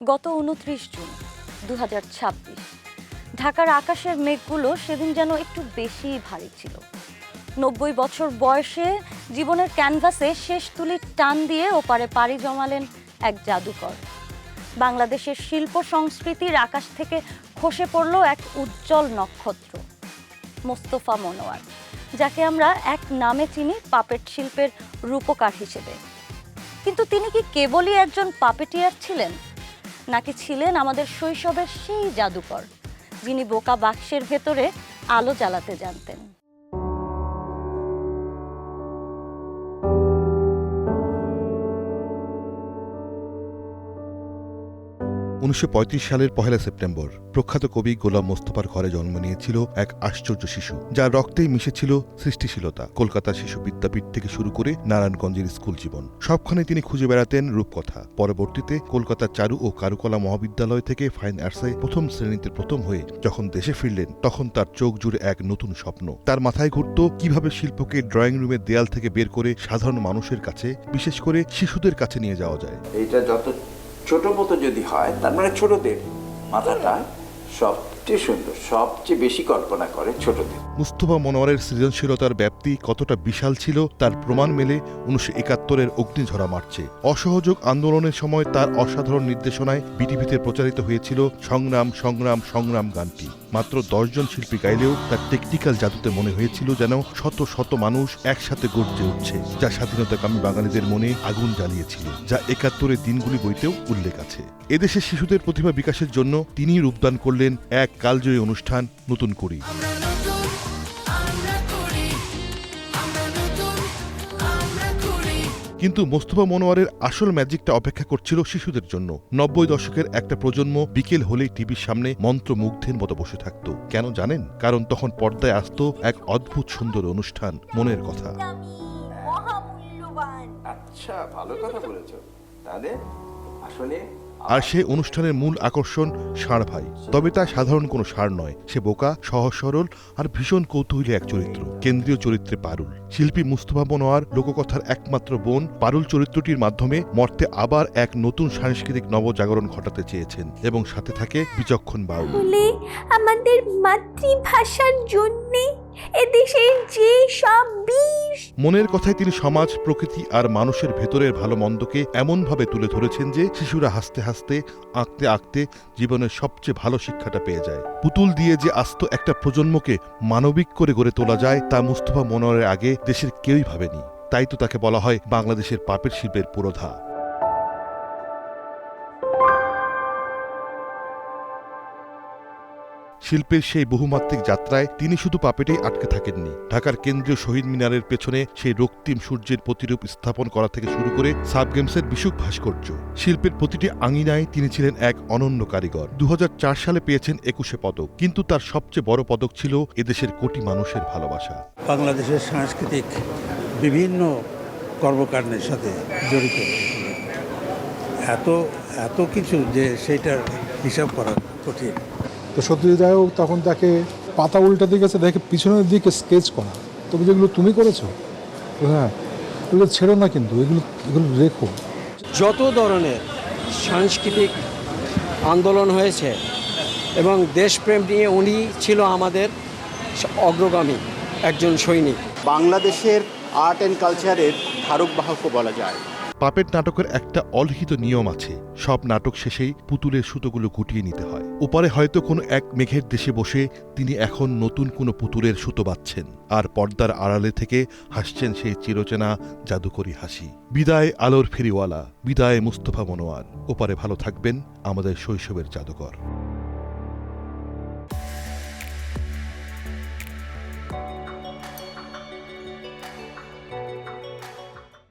গত ২৯ জুন ২০২৬ ঢাকার আকাশের মেঘগুলো সেদিন যেন একটু বেশি ভারী ছিল। ৯০ বছর বয়সে জীবনের ক্যানভাসে শেষ তুলির টান দিয়ে ওপারে পাড়ি জমালেন এক জাদুকর। বাংলাদেশের শিল্প সংস্কৃতির আকাশ থেকে খসে পড়ল এক উজ্জ্বল নক্ষত্র, মোস্তফা মনোয়ার, যাকে আমরা এক নামে চিনি পাপেট শিল্পের রূপকার হিসেবে। কিন্তু তিনি কি কেবলই একজন পাপেটিয়ার ছিলেন, নাকি ছিলেন আমাদের শৈশবের সেই জাদুকর যিনি বোকা বাক্সের ভেতরে আলো জ্বালাতে জানতেন? ১৯৩৫ সালের ১ সেপ্টেম্বর প্রখ্যাত কবি গোলাম মোস্তফার ঘরে জন্ম নিয়েছিল এক আশ্চর্য শিশু, যার রক্তেই মিশেছিল সৃষ্টিশীলতা। কলকাতা শিশু বিদ্যাপীঠ থেকে শুরু করে নারায়ণগঞ্জের স্কুল জীবন, সবখানে তিনি খুঁজে বেড়াতেন রূপকথা। পরবর্তীতে কলকাতার চারু ও কারুকলা মহাবিদ্যালয় থেকে ফাইন আর্টসে প্রথম শ্রেণীতে প্রথম হয়ে যখন দেশে ফিরলেন, তখন তার চোখ জুড়ে এক নতুন স্বপ্ন। তার মাথায় ঘুরত কিভাবে শিল্পকে ড্রয়িং রুমের দেয়াল থেকে বের করে সাধারণ মানুষের কাছে, বিশেষ করে শিশুদের কাছে নিয়ে যাওয়া যায়। এইটা যত ছোট মতো যদি হয়, তার মানে ছোটদের মাথাটা সবচেয়ে সুন্দর, সবচেয়ে বেশি কল্পনা করে ছোটদের। মুস্তফা মনোয়ারের সৃজনশীলতার ব্যাপ্তি কতটা বিশাল ছিল তার প্রমাণ মেলে ১৯৭১-এর অগ্নিঝরা মার্চে। অসহযোগ আন্দোলনের সময় তার অসাধারণ নির্দেশনায় বিটিভিতে প্রচারিত হয়েছিল সংগ্রাম সংগ্রাম সংগ্রাম গানটি। মাত্র ১০ জন শিল্পী গাইলেও তার টেকনিক্যাল জাদুতে মনে হয়েছিল যেন শত শত মানুষ একসাথে গর্জে উঠছে, যা স্বাধীনতাকামী বাঙালিদের মনে আগুন জ্বালিয়েছিল, যা ৭১-এর দিনগুলি বইতেও উল্লেখ আছে। এদেশের শিশুদের প্রতিভা বিকাশের জন্য তিনি রূপদান করলেন এক কালজয়ী অনুষ্ঠান, নতুন করি। কিন্তু মোস্তফা মনোয়ারের আসল ম্যাজিকটা অপেক্ষা করছিল শিশুদের জন্য। ৯০ দশকের একটা প্রজন্ম বিকেল হলেই টিভির সামনে মন্ত্রমুগ্ধের মতো বসে থাকত। কেন জানেন? কারণ তখন পর্দায় আসতো এক অদ্ভুত সুন্দর অনুষ্ঠান, মনের কথা। আচ্ছা, ভালো কথা বলেছো। তাহলে আসলে আর সে অনুষ্ঠানের মূল আকর্ষণ ষাঁড় ভাই। তবে তা সাধারণ কোনো ষাঁড় নয়, সে বোকা, সহজ সরল আর ভীষণ কৌতূহলী এক চরিত্র। কেন্দ্রীয় চরিত্রে পারুল। শিল্পী মুস্তফা মনোয়ার লোককথার একমাত্র বোন পারুল চরিত্রটির মাধ্যমে মর্তে আবার এক নতুন সাংস্কৃতিক নবজাগরণ ঘটাতে চেয়েছেন, এবং সাথে থাকে বিচক্ষণ বাউল। আমাদের মাতৃভাষার জন্য এদেশের যে সব বিষ। মনের কথায় তিনি সমাজ, প্রকৃতি আর মানুষের ভেতরের ভালো মন্দকে এমনভাবে তুলে ধরেছেন যে শিশুরা হাসতে হাসতে, আঁকতে আঁকতে জীবনের সবচেয়ে ভালো শিক্ষাটা পেয়ে যায়। পুতুল দিয়ে যে আস্ত একটা প্রজন্মকে মানবিক করে গড়ে তোলা যায়, তা মুস্তফা মনোয়ারের আগে দেশের কেউই ভাবেনি। তাই তো তাকে বলা হয় বাংলাদেশের পাপেট শিল্পের পুরোধা। শিল্পের সেই বহুমাত্রিক যাত্রায় তিনি শুধু পাপেটেই আটকে থাকেননি। ঢাকার কেন্দ্রীয় শহীদ মিনারের পেছনে সেই রক্তিম সূর্যের প্রতিরূপ স্থাপন করা থেকে শুরু করে সাব গেমসের বিশুক ভাস্কর্য, শিল্পের প্রতিটি আঙিনায় তিনি ছিলেন এক অনন্য কারিগর। ২০০৪ সালে পেয়েছেন ২১ পদক, কিন্তু তার সবচেয়ে বড় পদক ছিল এদেশের কোটি মানুষের ভালোবাসা। বাংলাদেশের সাংস্কৃতিক বিভিন্ন কর্মকাণ্ডের সাথে জড়িত এত কিছু যে সেটার হিসাব করা কঠিন। তো সত্যজিৎ রায়ও তখন তাকে পাতা উল্টাতে গেছে, দেখে পিছনের দিকে স্কেচ করা। তবে যেগুলো তুমি করেছো, হ্যাঁ, এগুলো ছেড়ো না, কিন্তু এগুলো রেখো। যত ধরনের সাংস্কৃতিক আন্দোলন হয়েছে এবং দেশপ্রেম নিয়ে উনি ছিল আমাদের অগ্রগামী একজন সৈনিক। বাংলাদেশের আর্ট অ্যান্ড কালচারের ধারক বাহক বলা যায়। পাপেট নাটকের একটা অলিখিত নিয়ম আছে, সব নাটক শেষেই পুতুলের সুতোগুলো গুটিয়ে নিতে হয়। ওপারে হয়তো কোনো এক মেঘের দেশে বসে তিনি এখন নতুন কোনো পুতুলের সুতো বাঁধছেন, আর পর্দার আড়ালে থেকে হাসছেন সেই চিরচেনা জাদুকরি হাসি। বিদায় আলোর ফেরিওয়ালা, বিদায় মুস্তফা মনোয়ার। ওপারে ভালো থাকবেন আমাদের শৈশবের জাদুকর।